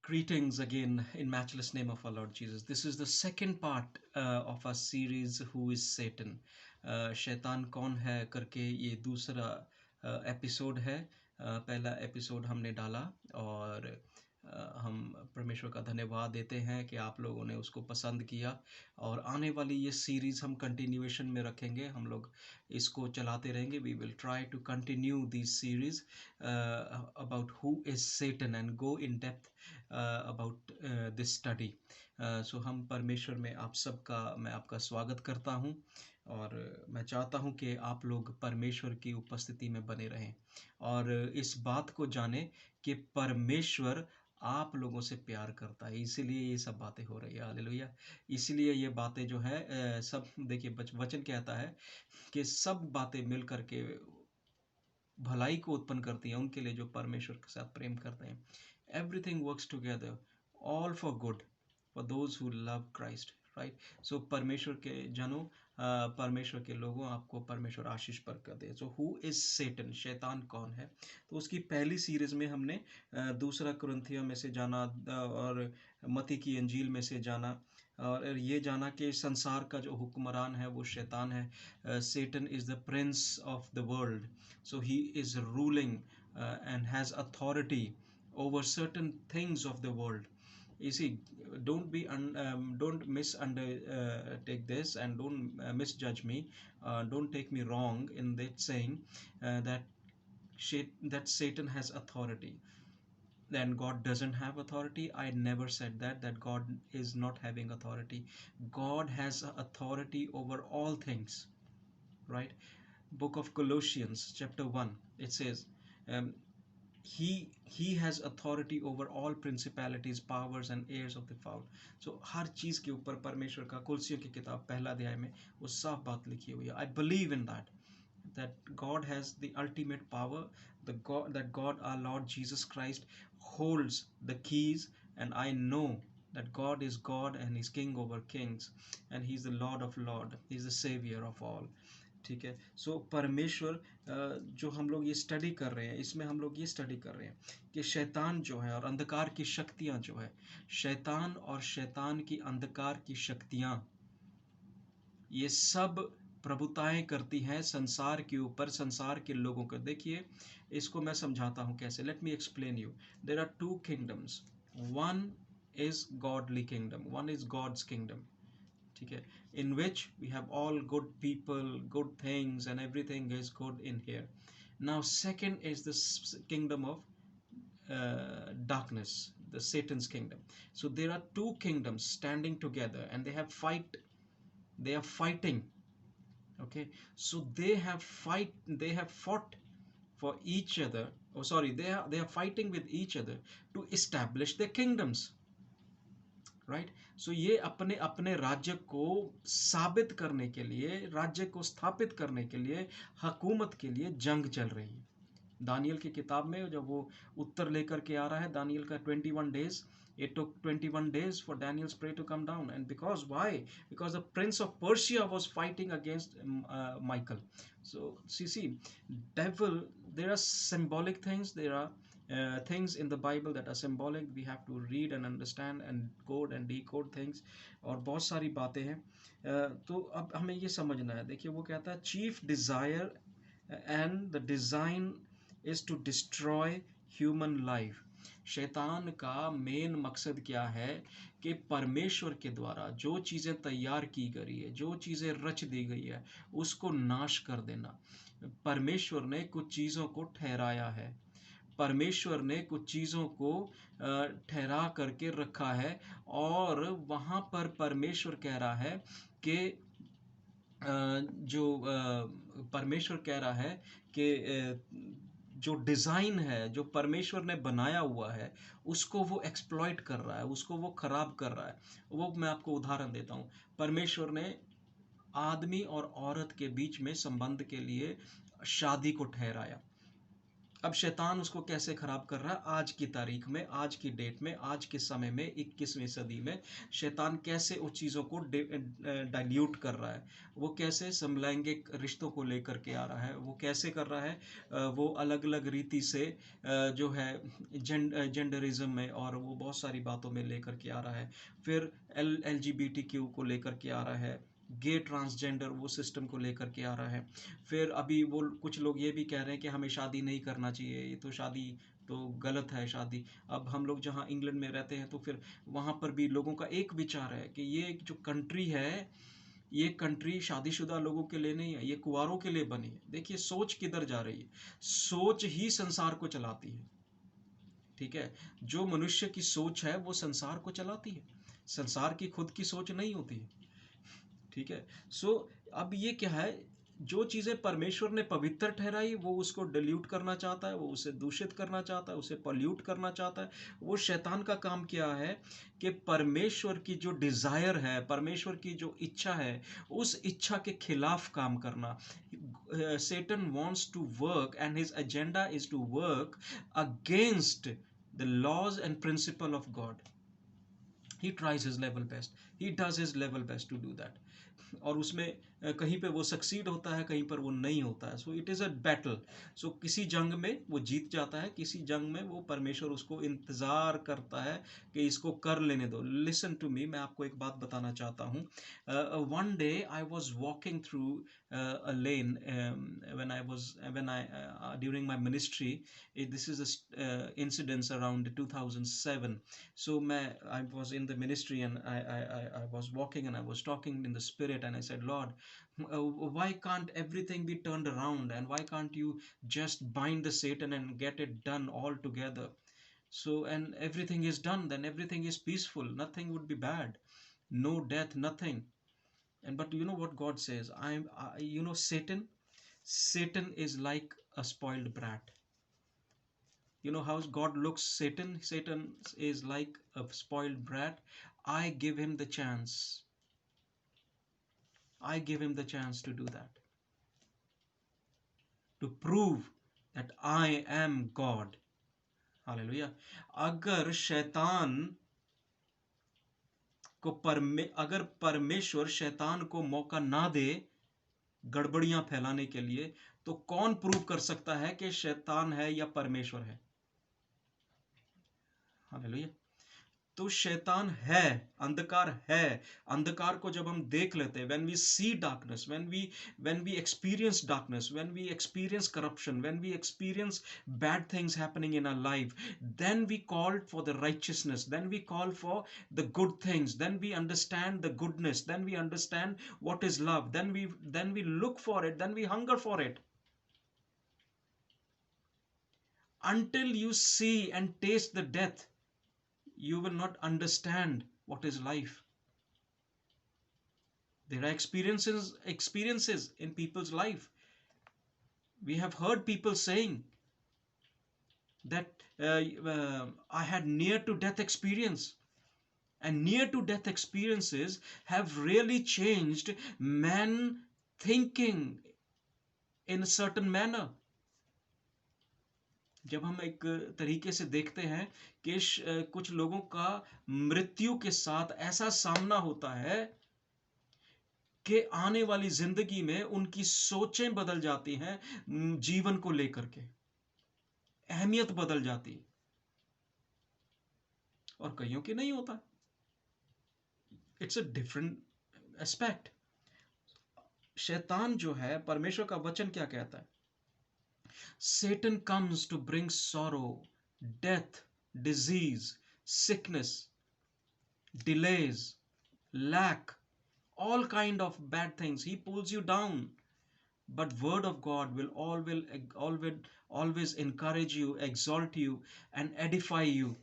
Greetings again in matchless name of our Lord Jesus. This is the second part of our series Who is Satan. शैतान कौन है करके ये दूसरा episode है। पहला एपिसोड हमने डाला और हम परमेश्वर का धन्यवाद देते हैं कि आप लोगों ने उसको पसंद किया और आने वाली ये सीरीज़ हम कंटिन्यूएशन में रखेंगे। हम लोग इसको चलाते रहेंगे। We will try to continue this series about who is Satan and go in depth about this study. So हम परमेश्वर में आप सबका मैं आपका स्वागत करता हूं और मैं चाहता हूं कि आप लोग परमेश्वर की उपस्थिति में बने रहें और इस बात को जानें कि परमेश्वर आप लोगों से प्यार करता है, इसीलिए ये सब बातें हो रही है। हालेलुया। इसलिए ये बातें जो है सब देखिए वचन कहता है कि सब बातें मिल करके भलाई को उत्पन्न करती हैं उनके लिए जो परमेश्वर के साथ प्रेम करते हैं। Everything works together all for good for those who love Christ, right. So परमेश्वर के जनों, परमेश्वर के लोगों, आपको परमेश्वर आशीष बरकत दे। सो हु इज सेटन, शैतान कौन है? तो उसकी पहली सीरीज में हमने दूसरा कुरिन्थियों में से जाना और मती की अंजील में से जाना और ये जाना कि संसार का जो हुक्मरान है वो शैतान है। Satan is the prince of the world, so he is ruling and has authority over certain things of the world. You see, don't misunder take this and don't misjudge me. Don't take me wrong in that saying that Satan has authority. Then God doesn't have authority. I never said that God is not having authority. God has authority over all things, right? Book of Colossians chapter 1, it says um, he has authority over all principalities, powers and heirs of the foul. So हर चीज के ऊपर परमेश्वर का, कुलसियों की किताब पहला अध्याय में वो साफ बात लिखी हुई है। I believe in that God has the ultimate power, that God our Lord Jesus Christ holds the keys, and I know that God is God and He's King over kings and He's the Lord of Lord, He's the Savior of all। ठीक है। सो परमेश्वर जो हम लोग ये study कर रहे हैं, इसमें हम लोग ये स्टडी कर रहे हैं कि शैतान जो है और अंधकार की शक्तियां जो है, शैतान और शैतान की अंधकार की शक्तियां, ये सब प्रभुताएं करती हैं संसार के ऊपर, संसार के लोगों को। देखिए इसको मैं समझाता हूं कैसे। Let me explain you. There are two kingdoms, one is godly kingdom, one is God's kingdom, ठीक है, in which we have all good people, good things and everything is good in here. Now second is the kingdom of darkness, the Satan's kingdom. So there are two kingdoms standing together and they are fighting. Okay, so they have fought for each other. Oh sorry, they are fighting with each other to establish their kingdoms, right. So ये अपने अपने राज्य को साबित करने के लिए, राज्य को स्थापित करने के लिए, हकूमत के लिए जंग चल रही है। दानियल की किताब में जब वो उत्तर लेकर के आ रहा है, दानियल का 21 days, it took 21 days for Daniel's prayer to come down. And because why? Because the prince of Persia was fighting against Michael. So see, devil, there are symbolic things, there are things in the Bible that are symbolic. We have to read and understand and code and decode things, और बहुत सारी बातें हैं। तो अब हमें ये समझना है। देखिए वो कहता है chief desire and the design is to destroy human life. शैतान का मेन मकसद क्या है कि परमेश्वर के द्वारा जो चीज़ें तैयार की गई है, जो चीज़ें रच दी गई है, उसको नाश कर देना। परमेश्वर ने कुछ चीज़ों को ठहराया है, परमेश्वर ने कुछ चीज़ों को ठहरा करके रखा है और वहाँ पर परमेश्वर कह रहा है कि जो परमेश्वर कह रहा है कि जो डिज़ाइन है, जो परमेश्वर ने बनाया हुआ है, उसको वो एक्सप्लॉइट कर रहा है, उसको वो खराब कर रहा है। वो मैं आपको उदाहरण देता हूँ। परमेश्वर ने आदमी और औरत के बीच में संबंध के लिए शादी को ठहराया। अब शैतान उसको कैसे खराब कर रहा है, आज की तारीख में, आज की डेट में, आज के समय में, 21वीं सदी में शैतान कैसे उस चीज़ों को डाइल्यूट कर रहा है, वो कैसे समलैंगिक रिश्तों को लेकर के आ रहा है, वो कैसे कर रहा है, वो अलग अलग रीति से जो है जेंडरिज्म में और वो बहुत सारी बातों में लेकर के आ रहा है। फिर LGBTQ को लेकर के आ रहा है, गे ट्रांसजेंडर वो सिस्टम को लेकर के आ रहा है। फिर अभी वो कुछ लोग ये भी कह रहे हैं कि हमें शादी नहीं करना चाहिए, ये तो शादी तो गलत है शादी। अब हम लोग जहाँ इंग्लैंड में रहते हैं तो फिर वहाँ पर भी लोगों का एक विचार है कि ये जो कंट्री है, ये कंट्री शादीशुदा लोगों के लिए नहीं है, ये कुंवारों के लिए बनी है। देखिए सोच किधर जा रही है, सोच ही संसार को चलाती है। ठीक है, जो मनुष्य की सोच है वो संसार को चलाती है, संसार की खुद की सोच नहीं होती है। ठीक है, सो अब ये क्या है, जो चीजें परमेश्वर ने पवित्र ठहराई वो उसको डिल्यूट करना चाहता है, वो उसे दूषित करना चाहता है, उसे पॉल्यूट करना चाहता है। वो शैतान का काम क्या है कि परमेश्वर की जो डिजायर है, परमेश्वर की जो इच्छा है, उस इच्छा के खिलाफ काम करना। Satan wants to work and his agenda is to work against the laws and principle of God. He tries his level best, he does his level best to do that. और उसमें कहीं पे वो सक्सीड होता है, कहीं पर वो नहीं होता है। So it is a battle. So किसी जंग में वो जीत जाता है, किसी जंग में वो परमेश्वर उसको इंतज़ार करता है कि इसको कर लेने दो। लिसन टू मी, मैं आपको एक बात बताना चाहता हूँ। One day I was walking through a lane when I during my ministry. This is a incidents around 2007. So I was in the ministry and I was walking and I was talking in the spirit and I said, Lord, why can't everything be turned around, and why can't you just bind the Satan and get it done all together? So and everything is done, then everything is peaceful, nothing would be bad, no death, nothing. And but you know what God says, Satan is like a spoiled brat. You know how God looks Satan is like a spoiled brat. I give him the chance. I give him the chance to do that, to prove that I am God. Hallelujah. अगर शैतान को अगर परमेश्वर शैतान को मौका ना दे गड़बड़ियां फैलाने के लिए, तो कौन प्रूव कर सकता है कि शैतान है या परमेश्वर है? हालेलुया। तो शैतान है, अंधकार है। अंधकार को जब हम देख लेते हैं, when we see darkness, when we experience darkness, when we experience corruption, when we experience bad things happening in our life, then we call for the righteousness, then we call for the good things, then we understand the goodness, then we understand what is love, then we look for it, then we hunger for it. Until you see and taste the death, you will not understand what is life. There are experiences in people's life. We have heard people saying that I had near to death experience, and near to death experiences have really changed man thinking in a certain manner. जब हम एक तरीके से देखते हैं कि कुछ लोगों का मृत्यु के साथ ऐसा सामना होता है कि आने वाली जिंदगी में उनकी सोचें बदल जाती हैं, जीवन को लेकर के अहमियत बदल जाती है, और कईयों की नहीं होता। It's a different aspect. शैतान जो है, परमेश्वर का वचन क्या कहता है? Satan comes to bring sorrow, death, disease, sickness, delays, lack, all kind of bad things. He pulls you down. But word of God will always encourage you, exalt you and edify you.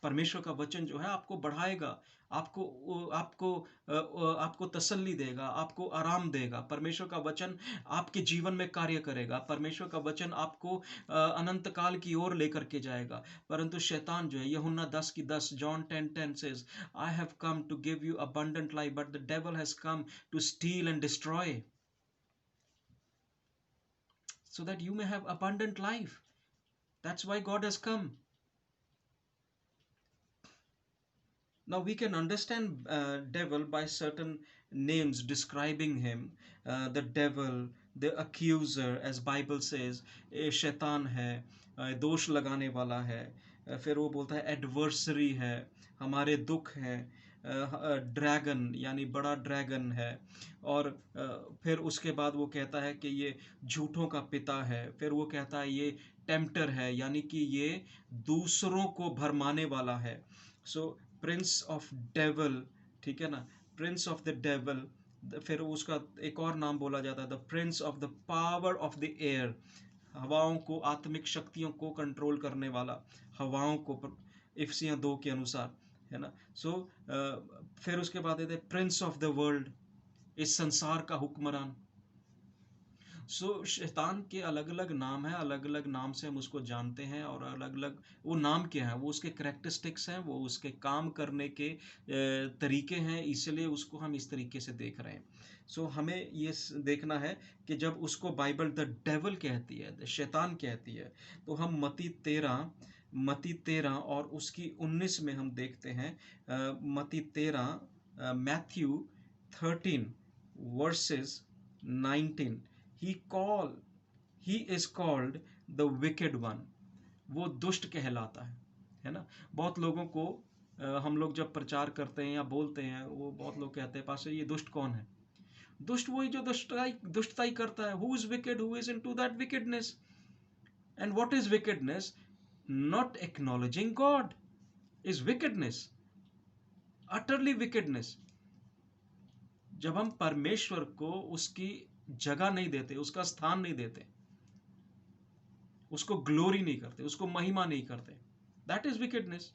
परमेश्वर का वचन जो है आपको बढ़ाएगा, आपको आपको आपको तसल्ली देगा, आपको आराम देगा। परमेश्वर का वचन आपके जीवन में कार्य करेगा। परमेश्वर का वचन आपको अनंत काल की ओर लेकर के जाएगा। परंतु शैतान जो है, यूहन्ना 10:10, John 10:10 says, I have come to give you abundant life, but the devil has come to steal and destroy. so that you may have abundant life. That's why God has come. Now we can understand devil by certain names describing him. The devil, the accuser, as Bible says, शैतान है, दोष लगाने वाला है, फिर वो बोलता है एडवर्सरी है, हमारे दुख है, ड्रैगन यानी बड़ा ड्रैगन है, और फिर उसके बाद वो कहता है कि ये झूठों का पिता है, फिर वो कहता है ये टेम्पटर है यानी कि ये दूसरों को भरमाने वाला है. सो प्रिंस ऑफ डेवल, ठीक है ना, प्रिंस ऑफ द डेवल. फिर उसका एक और नाम बोला जाता है the Prince of the power of the air, हवाओं को, आत्मिक शक्तियों को कंट्रोल करने वाला, हवाओं को, इफिसियां 2 के अनुसार, है ना. सो फिर उसके बाद देते प्रिंस ऑफ द वर्ल्ड, इस संसार का हुक्मरान. सो शैतान के अलग अलग नाम हैं, अलग अलग नाम से हम उसको जानते हैं, और अलग अलग वो नाम क्या है, वो उसके करेक्टरिस्टिक्स हैं, वो उसके काम करने के तरीके हैं, इसलिए उसको हम इस तरीके से देख रहे हैं. सो हमें ये देखना है कि जब उसको बाइबल द डेवल कहती है, शैतान कहती है, तो हम मती 13 और उसकी 19 में हम देखते हैं. मती 13, Matthew 13 versus 19, he is called the wicked one. वो दुष्ट कहलाता है ना. बहुत लोगों को हम लोग जब प्रचार करते हैं या बोलते हैं, वो बहुत लोग कहते हैं पास्टर ये दुष्ट कौन है. दुष्ट वही जो दुष्टताई करता है. who is wicked, who is into that wickedness. and what is wickedness? Not acknowledging God is wickedness, utterly wickedness. जब हम परमेश्वर को उसकी जगह नहीं देते, उसका स्थान नहीं देते, उसको ग्लोरी नहीं करते, उसको महिमा नहीं करते, that is wickedness.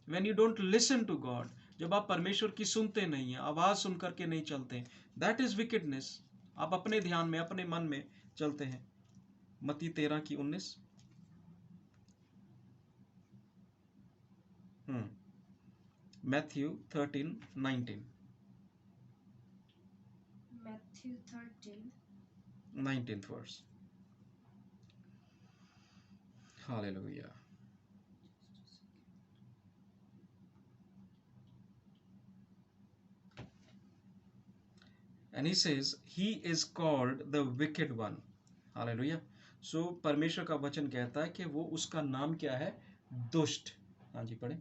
When you don't listen to God, जब आप परमेश्वर की सुनते नहीं हैं, आवाज सुन करके नहीं चलते, दैट इज विकेडनेस. आप अपने ध्यान में, अपने मन में चलते हैं. मत्ती 13 की 19. Matthew 13:19. Matthew 13. 19th verse. Hallelujah. And he says he is called the wicked one. Hallelujah. So परमेश्वर का वचन कहता है कि वो, उसका नाम क्या है, दुष्ट. हाँ जी पढ़े.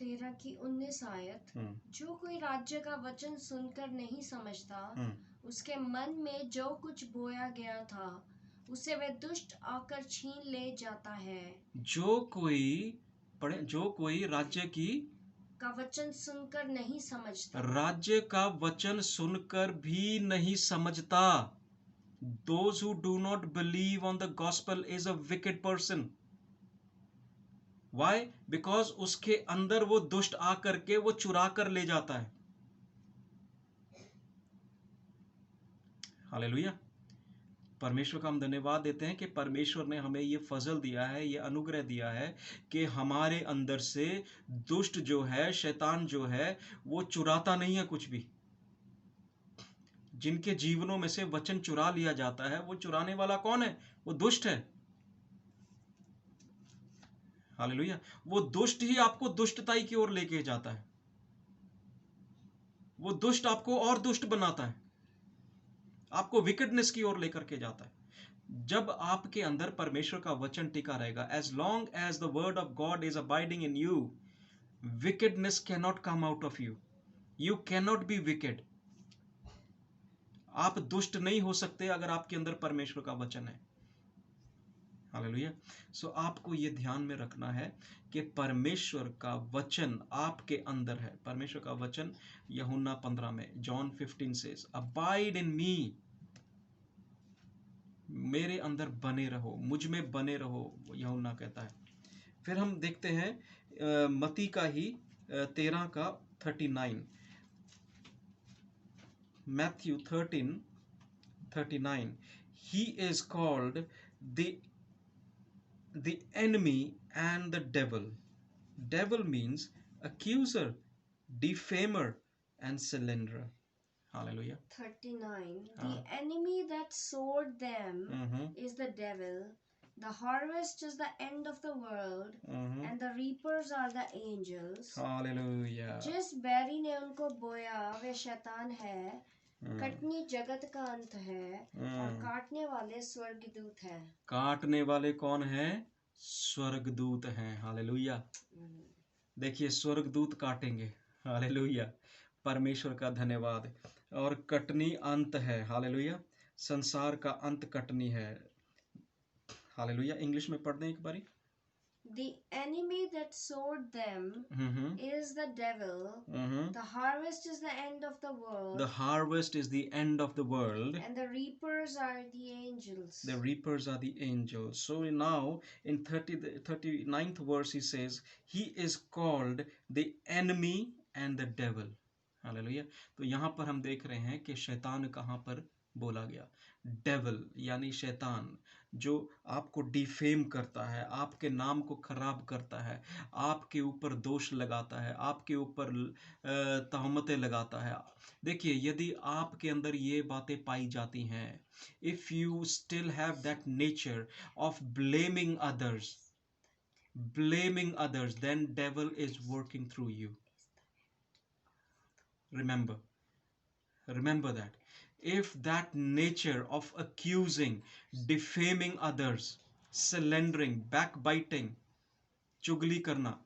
13 की 19 आयत. जो कोई राज्य का वचन सुनकर नहीं समझता, उसके मन में जो कुछ बोया गया था उसे वह दुष्ट आकर छीन ले जाता है. जो कोई पढ़े, जो कोई राज्य की का वचन सुनकर नहीं समझता, राज्य का वचन सुनकर भी नहीं समझता. Those who do not believe on the gospel is a wicked person. Why? Because उसके अंदर वो दुष्ट आकर के वो चुरा कर ले जाता है. हालेलुया. परमेश्वर का हम धन्यवाद देते हैं कि परमेश्वर ने हमें ये फजल दिया है, ये अनुग्रह दिया है कि हमारे अंदर से दुष्ट जो है, शैतान जो है, वो चुराता नहीं है कुछ भी. जिनके जीवनों में से वचन चुरा लिया जाता है, वो चुराने वाला कौन है? वो दुष्ट है. हालेलुया. वो दुष्ट ही आपको दुष्टताई की ओर लेके जाता है. वो दुष्ट आपको और दुष्ट बनाता है, आपको विकेडनेस की ओर लेकर के जाता है. जब आपके अंदर परमेश्वर का वचन टिका रहेगा, as long as the word of God is abiding in you, wickedness can not come out of you. You can not be wicked. आप दुष्ट नहीं हो सकते अगर आपके अंदर परमेश्वर का वचन है. हालेलुया. सो आपको ये ध्यान में रखना है कि परमेश्वर का वचन आपके अंदर है. परमेश्वर का वचन यूहन्ना 15 में, जॉन 15 सेज अबाइड इन मी, मेरे अंदर बने रहो, मुझ में बने रहो, यूहन्ना कहता है. फिर हम देखते हैं मती का ही 13 का 39. Matthew 13:39. he is called the enemy and the devil. Devil means accuser, defamer and slanderer. Hallelujah. 39. The enemy that sowed them is the devil. The harvest is the end of the world, and the reapers are the angels. Hallelujah. जिस बैरी ने उनको बोया वे शैतान है, कटनी जगत का अंत है, और काटने वाले स्वर्गदूत हैं. काटने वाले कौन है? स्वर्गदूत हैं. हालेलुया. देखिए स्वर्गदूत काटेंगे. हालेलुया. परमेश्वर का धन्यवाद. और कटनी अंत है. हालेलुया. संसार का अंत कटनी है. हालेलुया. इंग्लिश में पढ़ दें एक बारी. The enemy that sowed them is the devil. The harvest is the end of the world. The harvest is the end of the world. And the reapers are the angels. The reapers are the angels. So now in 39th verse he says, he is called the enemy and the devil. Hallelujah. तो यहाँ पर हम देख रहे हैं कि शैतान कहाँ पर बोला गया. डेविल यानी शैतान, जो आपको डिफेम करता है, आपके नाम को खराब करता है, आपके ऊपर दोष लगाता है, आपके ऊपर तहमतें लगाता है. देखिए यदि आपके अंदर ये बातें पाई जाती हैं, if you still have that nature of blaming others, then devil is working through you. Remember that. If that nature of accusing, defaming others, slandering, backbiting, चुगली करना,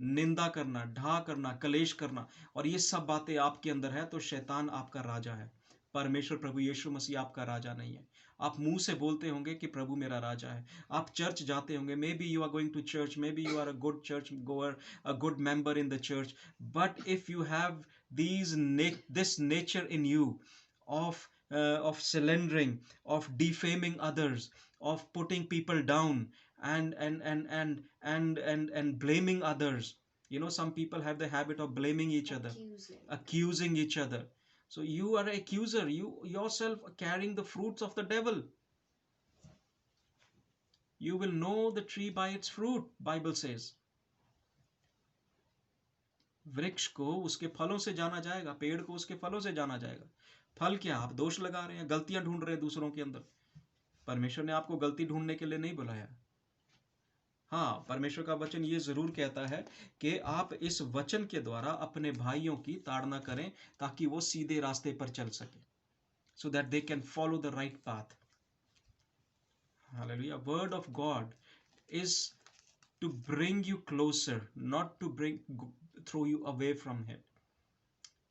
निंदा करना, ढा करना, कलेश करना, और ये सब बातें आपके अंदर है, तो शैतान आपका राजा है. परमेश्वर प्रभु यीशु मसीह आपका राजा नहीं है. आप मुंह से बोलते होंगे कि प्रभु मेरा राजा है. आप चर्च जाते होंगे, maybe you are going to church, maybe you are a good churchgoer, a good member in the church, but if you have this nature in you of slandering, of defaming others, of putting people down, and blaming others. You know, some people have the habit of blaming each other, accusing each other. So you are an accuser, you yourself carrying the fruits of the devil. You will know the tree by its fruit, Bible says. वृक्ष को उसके फलों से जाना जाएगा, पेड़ को उसके फलों से जाना जाएगा. फल क्या? आप दोष लगा रहे हैं, गलतियां ढूंढ रहे हैं दूसरों के अंदर. परमेश्वर ने आपको गलती ढूंढने के लिए नहीं बुलाया. हाँ, परमेश्वर का वचन ये जरूर कहता है कि आप इस वचन के द्वारा अपने भाइयों की ताड़ना करें ताकि वो सीधे रास्ते पर चल सके, so that they can follow the right path. Hallelujah. Word of God is to bring you closer, not to throw you away from it.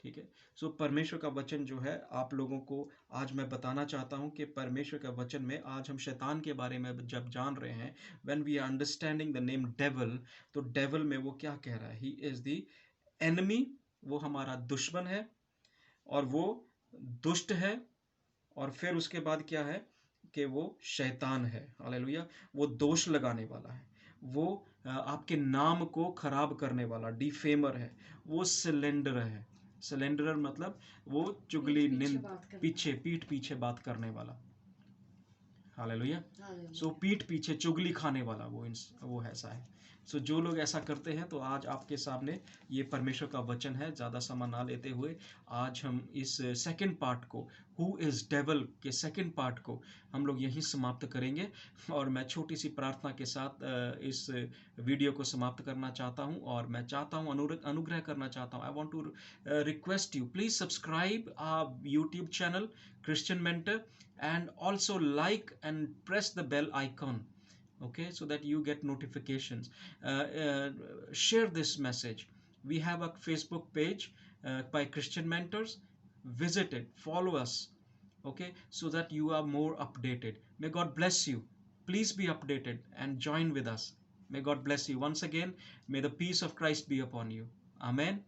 ठीक है. सो परमेश्वर का वचन जो है आप लोगों को आज मैं बताना चाहता हूं कि परमेश्वर का वचन में आज हम शैतान के बारे में जब जान रहे हैं, when we are understanding the name devil, तो डेविल में वो क्या कह रहा है? ही इज द एनिमी, वो हमारा दुश्मन है, और वो दुष्ट है, और फिर उसके बाद क्या है कि वो शैतान है. हालेलुया. वो दोष लगाने वाला है, वो आपके नाम को खराब करने वाला डिफेमर है, वो सिलेंडर है. सिलेंडर मतलब वो चुगली, पीठ पीछे बात करने वाला. हालेलुया. सो पीठ पीछे चुगली खाने वाला वो ऐसा है. सो जो लोग ऐसा करते हैं, तो आज आपके सामने ये परमेश्वर का वचन है. ज़्यादा समय ना लेते हुए आज हम इस सेकंड पार्ट को, हु इज़ डेविल के सेकंड पार्ट को हम लोग यहीं समाप्त करेंगे. और मैं छोटी सी प्रार्थना के साथ इस वीडियो को समाप्त करना चाहता हूं, और मैं चाहता हूं, अनुग्रह करना चाहता हूं. I want to request you, please subscribe our YouTube channel Christian Mentor, and also like and press the bell icon, okay, so that you get notifications. Share this message. We have a Facebook page by Christian Mentors. Visit it, follow us, okay, so that you are more updated. May God bless you. Please be updated and join with us. May God bless you once again. May the peace of Christ be upon you. Amen.